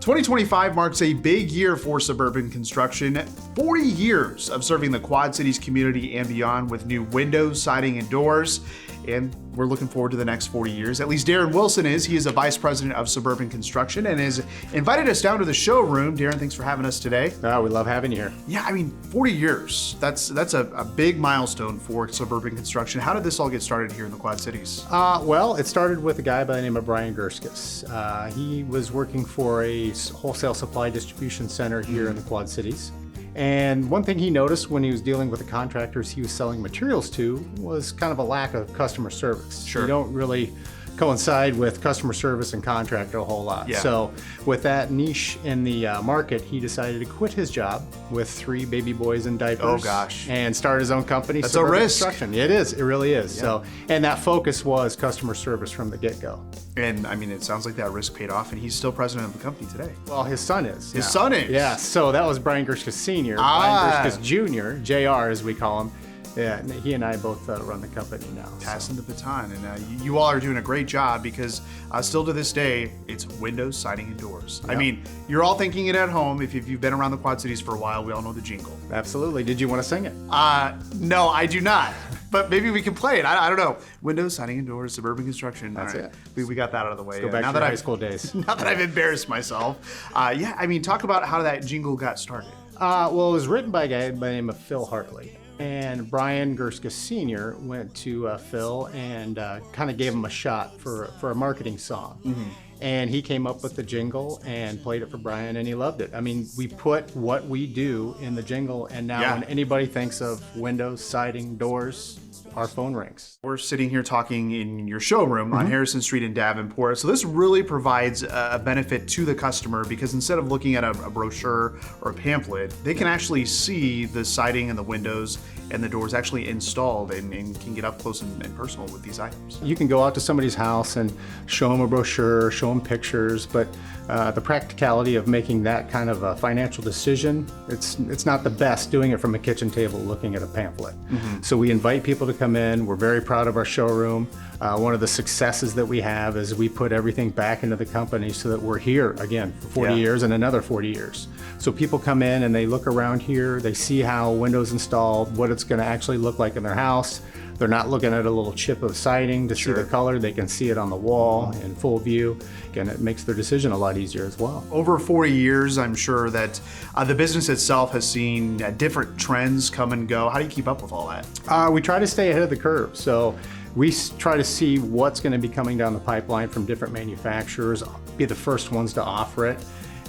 2025 marks a big year for Suburban Construction. 40 years of serving the Quad Cities community and beyond with new windows, siding, and doors. And we're looking forward to the next 40 years. At least Darren Wilson is. He is a vice president of Suburban Construction and has invited us down to the showroom. Darren, thanks for having us today. Oh, we love having you here. Yeah, I mean, 40 years. That's a big milestone for Suburban Construction. How did this all get started here in the Quad Cities? Well, it started with a guy by the name of Brian Gerskis. He was working for a wholesale supply distribution center here in the Quad Cities. And one thing he noticed when he was dealing with the contractors he was selling materials to was kind of a lack of customer service. Sure. You don't really coincide with customer service and contractor a whole lot. Yeah. So with that niche in the market, he decided to quit his job with 3 baby boys in diapers. Oh gosh. And start his own company. That's Suburban a risk. Construction. It is. It really is. Yeah. So, and that focus was customer service from the get-go. And I mean, it sounds like that risk paid off, and he's still president of the company today. Well, his son is. His son is? Yeah, so that was Brian Gerskis Sr., Ah. Brian Gerskis Jr., JR as we call him. Yeah, and he and I both run the company now. Passing the baton, and you all are doing a great job because still to this day, it's windows, siding, and doors. Yep. I mean, you're all thinking it at home. If you've been around the Quad Cities for a while, we all know the jingle. Absolutely. Did you want to sing it? No, I do not. But maybe we can play it. I don't know. Windows, siding, and doors, Suburban Construction. That's all right. it. We got that out of the way. Go back now to that your high school days. Now that I've embarrassed myself. Yeah, I mean, talk about how that jingle got started. Well, it was written by a guy by the name of Phil Hartley. And Brian Gerskis Sr. went to Phil and kind of gave him a shot for a marketing song. Mm-hmm. And he came up with the jingle and played it for Brian, and he loved it. I mean, we put what we do in the jingle, and now when anybody thinks of windows, siding, doors, our phone rings. We're sitting here talking in your showroom on Harrison Street in Davenport. So this really provides a benefit to the customer because instead of looking at a brochure or a pamphlet, they can actually see the siding and the windows and the doors actually installed and can get up close and personal with these items. You can go out to somebody's house and show them a brochure, show them pictures, but the practicality of making that kind of a financial decision, it's not the best doing it from a kitchen table looking at a pamphlet. So we invite people to come in. We're very proud of our showroom. One of the successes that we have is we put everything back into the company so that we're here again for 40 years and another 40 years. So people come in and they look around here, they see how windows installed, what it's going to actually look like in their house. They're not looking at a little chip of siding to see the color. They can see it on the wall in full view. Again, it makes their decision a lot easier as well. Over 40 years, I'm sure that the business itself has seen different trends come and go. How do you keep up with all that? We try to stay ahead of the curve. So we try to see what's going to be coming down the pipeline from different manufacturers, be the first ones to offer it,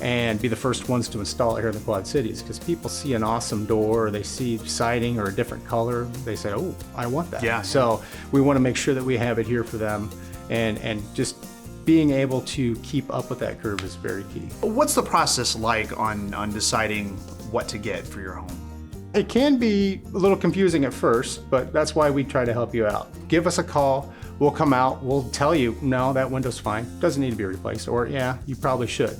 and be the first ones to install it here in the Quad Cities, because people see an awesome door, or they see siding or a different color, they say, oh, I want that. Yeah. So we want to make sure that we have it here for them, and just being able to keep up with that curve is very key. What's the process like on deciding what to get for your home? It can be a little confusing at first, but that's why we try to help you out. Give us a call. We'll come out. We'll tell you, no, that window's fine. Doesn't need to be replaced. Or, yeah, you probably should.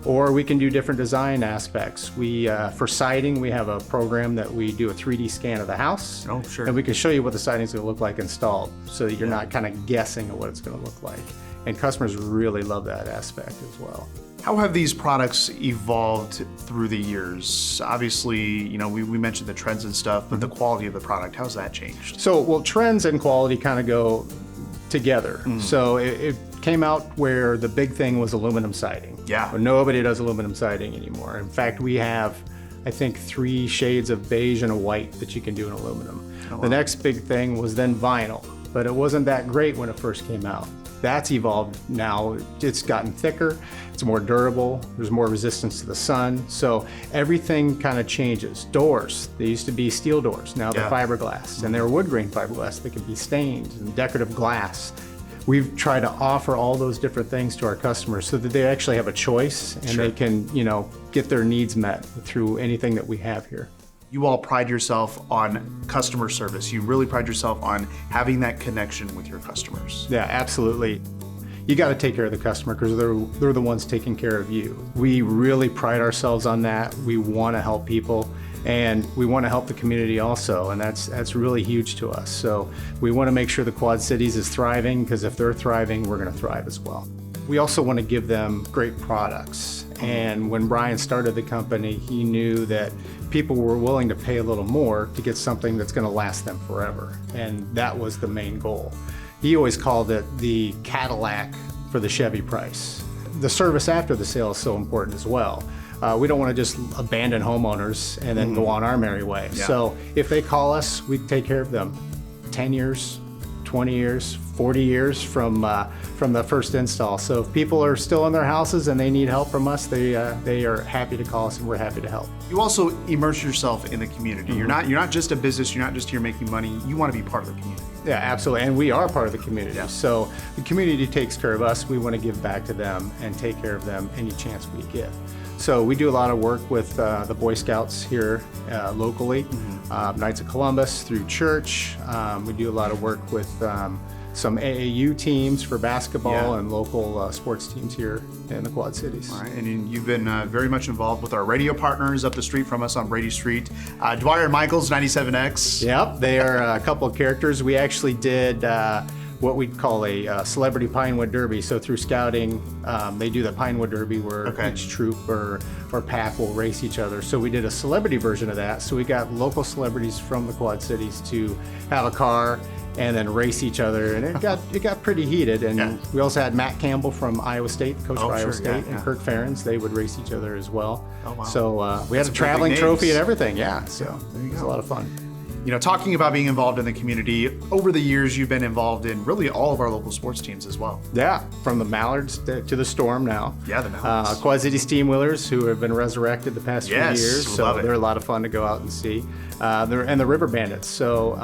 Or we can do different design aspects. For siding, we have a program that we do a 3D scan of the house. Oh, sure. And we can show you what the siding's going to look like installed, so that you're not kind of guessing at what it's going to look like. And customers really love that aspect as well. How have these products evolved through the years? Obviously, you know, we mentioned the trends and stuff, but the quality of the product, how's that changed? So, well, trends and quality kind of go together. So it came out where the big thing was aluminum siding. Yeah. But nobody does aluminum siding anymore. In fact, we have, I think, 3 shades of beige and a white that you can do in aluminum. Oh, wow. The next big thing was then vinyl, but it wasn't that great when it first came out. That's evolved now. It's gotten thicker, it's more durable, there's more resistance to the sun. So everything kind of changes. Doors, they used to be steel doors, now they're fiberglass, and they're wood grain fiberglass that can be stained, and decorative glass. We've tried to offer all those different things to our customers so that they actually have a choice and they can, you know, get their needs met through anything that we have here. You all pride yourself on customer service. You really pride yourself on having that connection with your customers. Yeah, absolutely. You got to take care of the customer because they're the ones taking care of you. We really pride ourselves on that. We want to help people, and we want to help the community also, and that's really huge to us. So we want to make sure the Quad Cities is thriving, because if they're thriving, we're going to thrive as well. We also want to give them great products, And when Brian started the company, he knew that people were willing to pay a little more to get something that's going to last them forever. And that was the main goal. He always called it the Cadillac for the Chevy price. The service after the sale is so important as well. We don't want to just abandon homeowners and then go on our merry way. Yeah. So if they call us, we take care of them 10 years, 20 years, 40 years from the first install. So if people are still in their houses and they need help from us, they are happy to call us and we're happy to help. You also immerse yourself in the community. You're not just a business, you're not just here making money, you want to be part of the community. Yeah, absolutely. And we are part of the community. Yeah. So the community takes care of us. We want to give back to them and take care of them any chance we get. So we do a lot of work with the Boy Scouts here locally, Knights of Columbus through church. We do a lot of work with some AAU teams for basketball and local sports teams here in the Quad Cities. All right, and you've been very much involved with our radio partners up the street from us on Brady Street. Dwyer and Michaels, 97X. Yep, they are a couple of characters. We actually did what we'd call a celebrity Pinewood Derby. So through scouting, they do the Pinewood Derby where each troop or pack will race each other. So we did a celebrity version of that. So we got local celebrities from the Quad Cities to have a car and then race each other, and it got pretty heated. And we also had Matt Campbell from Iowa State, coach for Iowa State, and Kirk Ferentz. They would race each other as well. Oh, wow. So we had a traveling trophy and everything. Yeah, so it was a lot of fun. You know, talking about being involved in the community, over the years you've been involved in really all of our local sports teams as well. Yeah, from the Mallards to the Storm now. Yeah, the Mallards. Quad City Steamwheelers, who have been resurrected the past few years, so they're a lot of fun to go out and see. And the River Bandits. So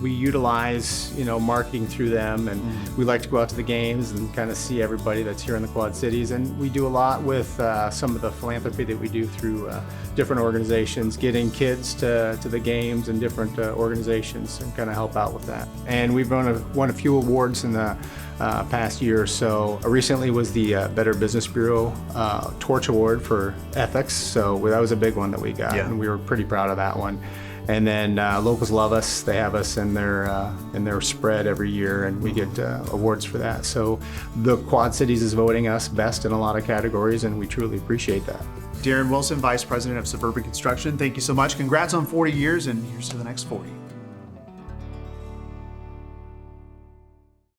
we utilize, marketing through them, and we like to go out to the games and kind of see everybody that's here in the Quad Cities. And we do a lot with some of the philanthropy that we do through different organizations, getting kids to the games and different organizations, and kind of help out with that. And we've won a few awards in the past year or so. Recently was the Better Business Bureau Torch Award for ethics. So that was a big one that we got, and we were pretty proud of that one. And then locals love us. They have us in their spread every year, and we get awards for that. So the Quad Cities is voting us best in a lot of categories, and we truly appreciate that. Darren Wilson, Vice President of Suburban Construction, thank you so much. Congrats on 40 years, and here's to the next 40.